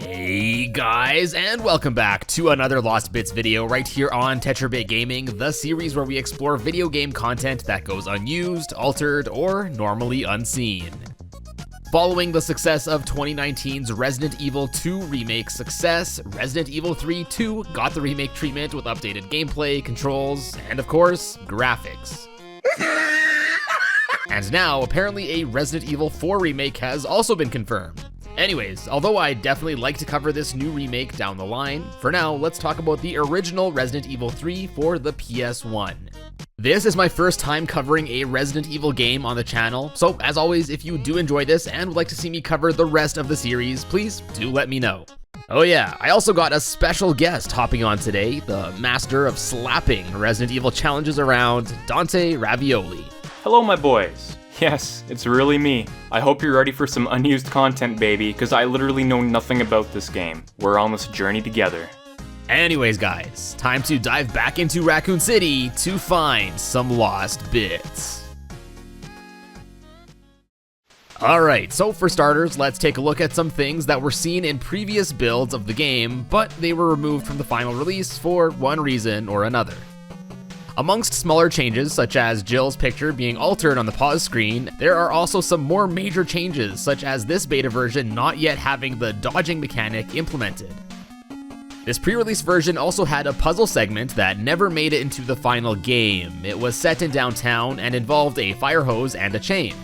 Hey guys, and welcome back to another Lost Bits video right here on TetraBitGaming, the series where we explore video game content that goes unused, altered, or normally unseen. Following the success of 2019's Resident Evil 2 remake success, Resident Evil 3 2 got the remake treatment with updated gameplay, controls, and of course, graphics. And now, apparently a Resident Evil 4 remake has also been confirmed. Anyways, although I definitely like to cover this new remake down the line, for now, let's talk about the original Resident Evil 3 for the PS1. This is my first time covering a Resident Evil game on the channel, so as always, if you do enjoy this and would like to see me cover the rest of the series, please do let me know. Oh yeah, I also got a special guest hopping on today, the master of slapping Resident Evil challenges around, Dante Ravioli. Hello my boys. Yes, it's really me. I hope you're ready for some unused content, baby, because I literally know nothing about this game. We're on this journey together. Anyways guys, time to dive back into Raccoon City to find some lost bits. Alright, so for starters, let's take a look at some things that were seen in previous builds of the game, but they were removed from the final release for one reason or another. Amongst smaller changes, such as Jill's picture being altered on the pause screen, there are also some more major changes, such as this beta version not yet having the dodging mechanic implemented. This pre-release version also had a puzzle segment that never made it into the final game. It was set in downtown and involved a fire hose and a chain.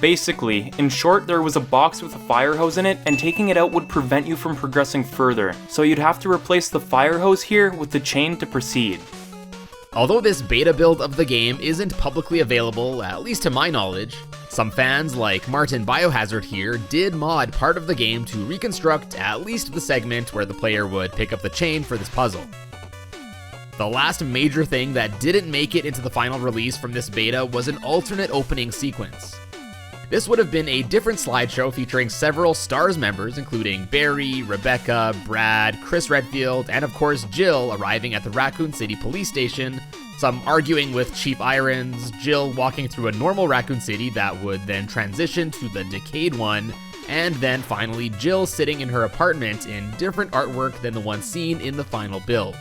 Basically, in short, there was a box with a fire hose in it, and taking it out would prevent you from progressing further, so you'd have to replace the fire hose here with the chain to proceed. Although this beta build of the game isn't publicly available, at least to my knowledge, some fans like Martin Biohazard here did mod part of the game to reconstruct at least the segment where the player would pick up the chain for this puzzle. The last major thing that didn't make it into the final release from this beta was an alternate opening sequence. This would have been a different slideshow featuring several STARS members, including Barry, Rebecca, Brad, Chris Redfield, and of course Jill arriving at the Raccoon City police station, some arguing with Chief Irons, Jill walking through a normal Raccoon City that would then transition to the decayed one, and then finally Jill sitting in her apartment in different artwork than the one seen in the final build.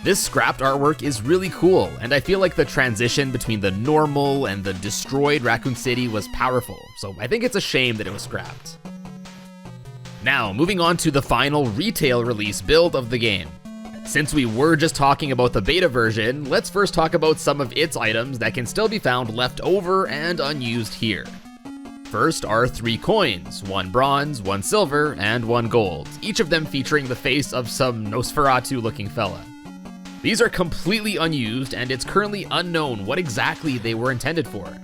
This scrapped artwork is really cool, and I feel like the transition between the normal and the destroyed Raccoon City was powerful, so I think it's a shame that it was scrapped. Now, moving on to the final retail release build of the game. Since we were just talking about the beta version, let's first talk about some of its items that can still be found left over and unused here. First are 3 coins, 1 bronze, 1 silver, and 1 gold, each of them featuring the face of some Nosferatu-looking fella. These are completely unused, and it's currently unknown what exactly they were intended for.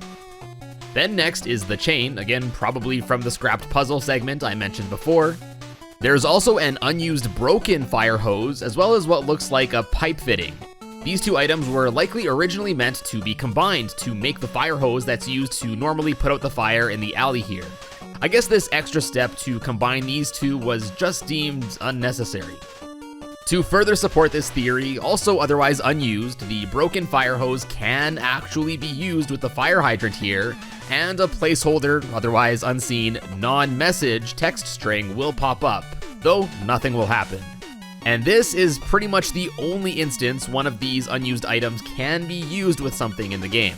Then next is the chain, again probably from the scrapped puzzle segment I mentioned before. There's also an unused broken fire hose, as well as what looks like a pipe fitting. These 2 items were likely originally meant to be combined to make the fire hose that's used to normally put out the fire in the alley here. I guess this extra step to combine these 2 was just deemed unnecessary. To further support this theory, also otherwise unused, the broken fire hose can actually be used with the fire hydrant here, and a placeholder, otherwise unseen, non-message text string will pop up, though nothing will happen. And this is pretty much the only instance one of these unused items can be used with something in the game.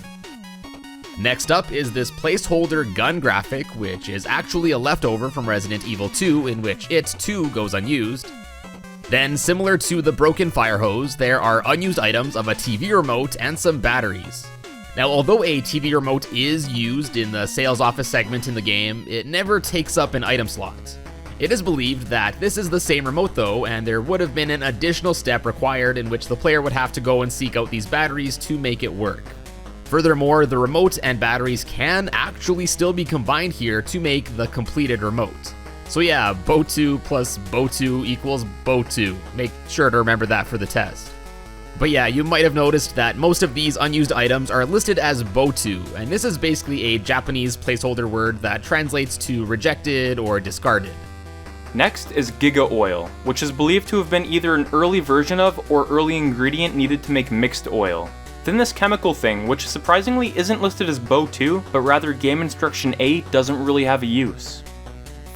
Next up is this Placeholder Gun Graphic, which is actually a leftover from Resident Evil 2, in which it too goes unused. Then, similar to the broken fire hose, there are unused items of a TV remote and some batteries. Now, although a TV remote is used in the sales office segment in the game, it never takes up an item slot. It is believed that this is the same remote though, and there would have been an additional step required in which the player would have to go and seek out these batteries to make it work. Furthermore, the remote and batteries can actually still be combined here to make the completed remote. So yeah, Bo2 plus Bo2 equals Bo2. Make sure to remember that for the test. But yeah, you might have noticed that most of these unused items are listed as Bo2, and this is basically a Japanese placeholder word that translates to rejected or discarded. Next is Giga Oil, which is believed to have been either an early version of or early ingredient needed to make mixed oil. Then this chemical thing, which surprisingly isn't listed as Bo2, but rather Game Instruction A, doesn't really have a use.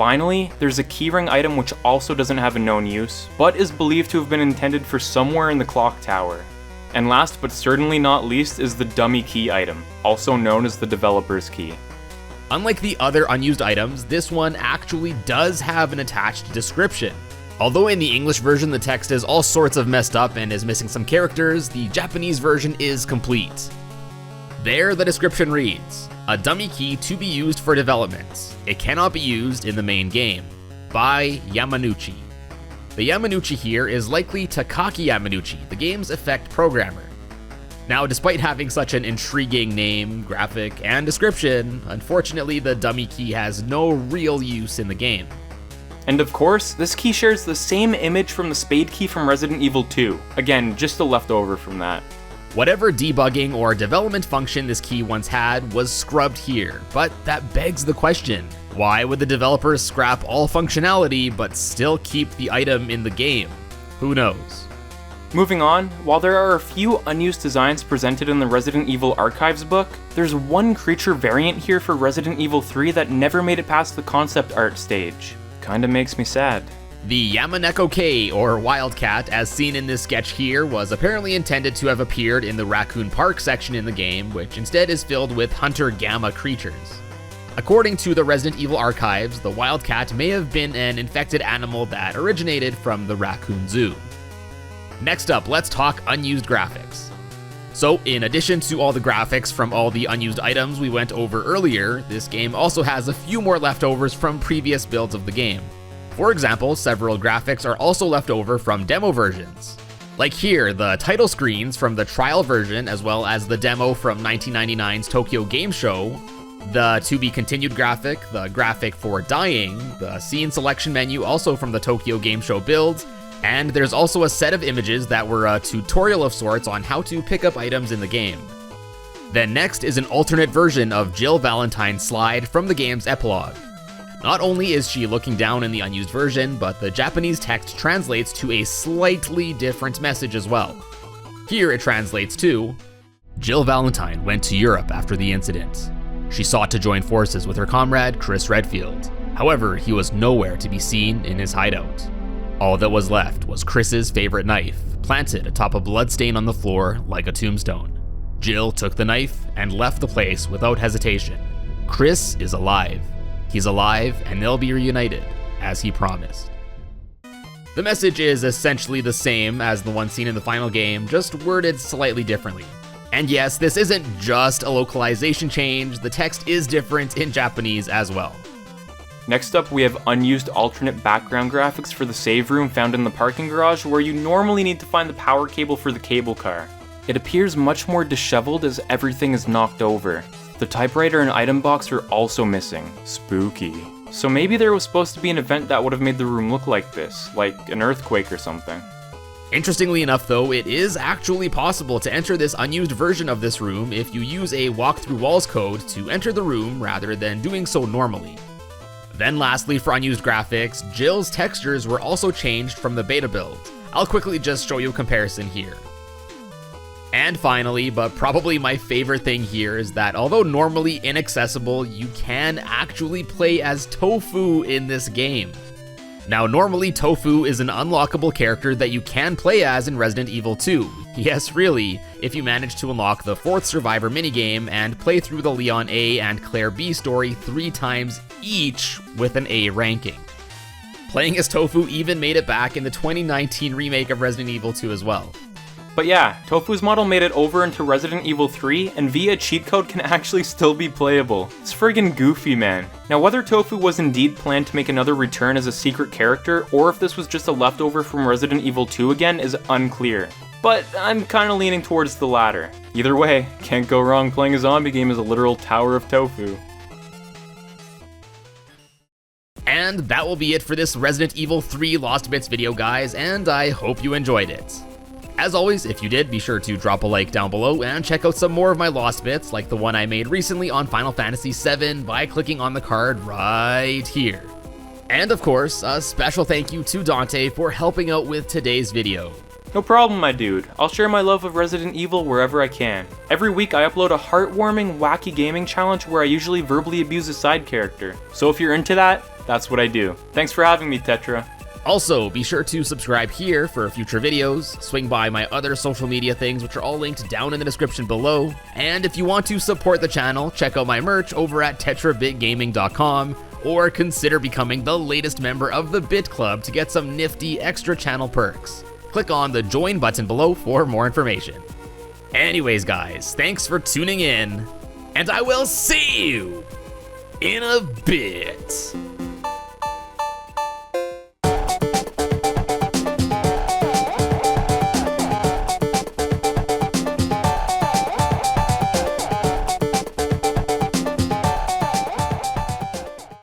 Finally, there's a keyring item which also doesn't have a known use, but is believed to have been intended for somewhere in the clock tower. And last but certainly not least is the dummy key item, also known as the developer's key. Unlike the other unused items, this one actually does have an attached description. Although in the English version the text is all sorts of messed up and is missing some characters, the Japanese version is complete. There, the description reads, "A dummy key to be used for development. It cannot be used in the main game. By Yamanouchi." The Yamanouchi here is likely Takaki Yamanouchi, the game's effect programmer. Now, despite having such an intriguing name, graphic, and description, unfortunately the dummy key has no real use in the game. And of course, this key shares the same image from the spade key from Resident Evil 2. Again, just a leftover from that. Whatever debugging or development function this key once had was scrubbed here, but that begs the question, why would the developers scrap all functionality but still keep the item in the game? Who knows? Moving on, while there are a few unused designs presented in the Resident Evil Archives book, there's one creature variant here for Resident Evil 3 that never made it past the concept art stage. Kinda makes me sad. The Yamaneko K, or Wildcat, as seen in this sketch here, was apparently intended to have appeared in the Raccoon Park section in the game, which instead is filled with Hunter Gamma creatures. According to the Resident Evil Archives, the Wildcat may have been an infected animal that originated from the Raccoon Zoo. Next up, let's talk unused graphics. So, in addition to all the graphics from all the unused items we went over earlier, this game also has a few more leftovers from previous builds of the game. For example, several graphics are also left over from demo versions. Like here, the title screens from the trial version as well as the demo from 1999's Tokyo Game Show, the to be continued graphic, the graphic for dying, the scene selection menu also from the Tokyo Game Show build, and there's also a set of images that were a tutorial of sorts on how to pick up items in the game. Then next is an alternate version of Jill Valentine's slide from the game's epilogue. Not only is she looking down in the unused version, but the Japanese text translates to a slightly different message as well. Here it translates to, "Jill Valentine went to Europe after the incident. She sought to join forces with her comrade Chris Redfield. However, he was nowhere to be seen in his hideout. All that was left was Chris's favorite knife, planted atop a bloodstain on the floor like a tombstone. Jill took the knife and left the place without hesitation. Chris is alive. He's alive and they'll be reunited, as he promised." The message is essentially the same as the one seen in the final game, just worded slightly differently. And yes, this isn't just a localization change, the text is different in Japanese as well. Next up, we have unused alternate background graphics for the save room found in the parking garage where you normally need to find the power cable for the cable car. It appears much more disheveled as everything is knocked over. The typewriter and item box are also missing. Spooky. So maybe there was supposed to be an event that would have made the room look like this, like an earthquake or something. Interestingly enough though, it is actually possible to enter this unused version of this room if you use a walk through walls code to enter the room rather than doing so normally. Then lastly, for unused graphics, Jill's textures were also changed from the beta build. I'll quickly just show you a comparison here. And finally, but probably my favorite thing here, is that although normally inaccessible, you can actually play as Tofu in this game. Now, normally Tofu is an unlockable character that you can play as in Resident Evil 2. Yes, really, if you manage to unlock the 4th Survivor minigame and play through the Leon A and Claire B story 3 times each with an A ranking. Playing as Tofu even made it back in the 2019 remake of Resident Evil 2 as well. But yeah, Tofu's model made it over into Resident Evil 3, and via cheat code can actually still be playable. It's friggin' goofy, man. Now, whether Tofu was indeed planned to make another return as a secret character, or if this was just a leftover from Resident Evil 2 again, is unclear. But I'm kinda leaning towards the latter. Either way, can't go wrong playing a zombie game as a literal tower of tofu. And that will be it for this Resident Evil 3 Lost Bits video, guys, and I hope you enjoyed it. As always, if you did, be sure to drop a like down below and check out some more of my Lost Bits, like the one I made recently on Final Fantasy VII by clicking on the card right here. And of course, a special thank you to Dante for helping out with today's video. No problem, my dude. I'll share my love of Resident Evil wherever I can. Every week I upload a heartwarming, wacky gaming challenge where I usually verbally abuse a side character. So if you're into that, that's what I do. Thanks for having me, Tetra. Also, be sure to subscribe here for future videos, swing by my other social media things which are all linked down in the description below, and if you want to support the channel, check out my merch over at TetraBitGaming.com, or consider becoming the latest member of the Bit Club to get some nifty extra channel perks. Click on the join button below for more information. Anyways guys, thanks for tuning in, and I will see you in a bit.